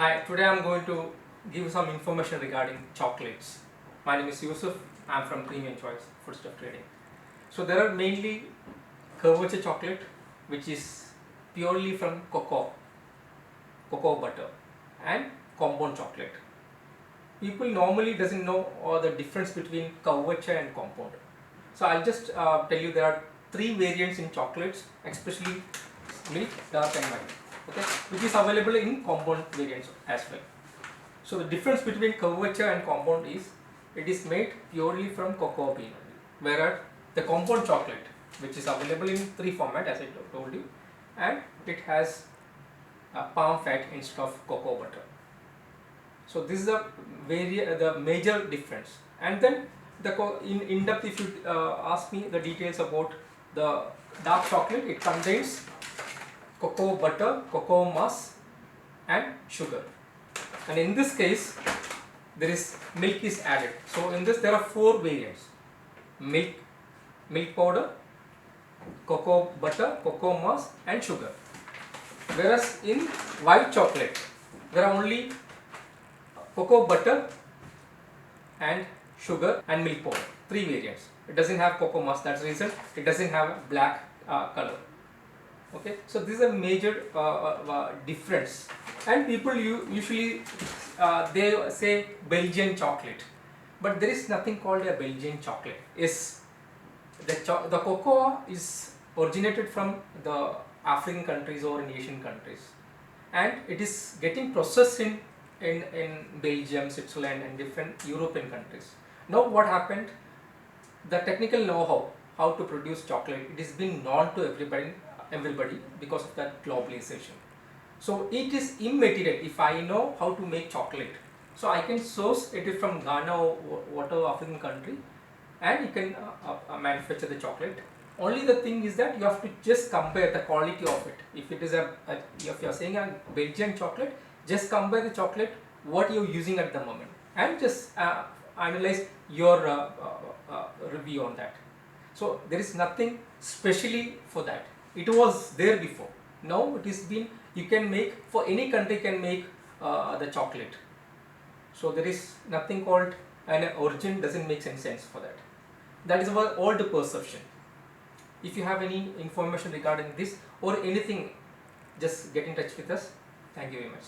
Hi, today I'm going to give some information regarding chocolates. My name is Yusuf. I'm from Premium Choice Foodstuff Trading. So there are mainly Couverture chocolate, which is purely from cocoa butter, and compound chocolate. People normally doesn't know the difference between Couverture and compound. So I'll just tell you there are three variants in chocolates, especially milk, dark and white, okay, which is available in compound variants as well. So the difference between Couverture and compound is it is made purely from cocoa bean, whereas the compound chocolate, which is available in three formats as I told you, and it has palm fat instead of cocoa butter. So this is the major difference. And then in depth, if you ask me the details about the dark chocolate, it contains cocoa butter, cocoa mass and sugar. And in this case, there is milk is added. So in this there are four variants: milk powder, cocoa butter, cocoa mass and sugar. Whereas in white chocolate, there are only cocoa butter and sugar and milk powder, three variants. It doesn't have cocoa mass, that's the reason it doesn't have black color. Okay, so this is a major difference, and people usually they say Belgian chocolate, but there is nothing called a Belgian chocolate. The cocoa is originated from the African countries or in Asian countries, and it is getting processed in Belgium, Switzerland and different European countries. Now what happened, the technical know-how how to produce chocolate, it is being known to everybody because of that globalization. So it is immaterial if I know how to make chocolate. So I can source it from Ghana or whatever African country, and you can manufacture the chocolate. Only the thing is that you have to just compare the quality of it. If it is if you are saying a Belgian chocolate, just compare the chocolate what you are using at the moment, and just analyze your review on that. So there is nothing specially for that. It was there before. Now it is been, you can make for any country can make the chocolate. So there is nothing called an origin, doesn't make any sense for that. That is our old perception. If you have any information regarding this or anything, just get in touch with us. Thank you very much.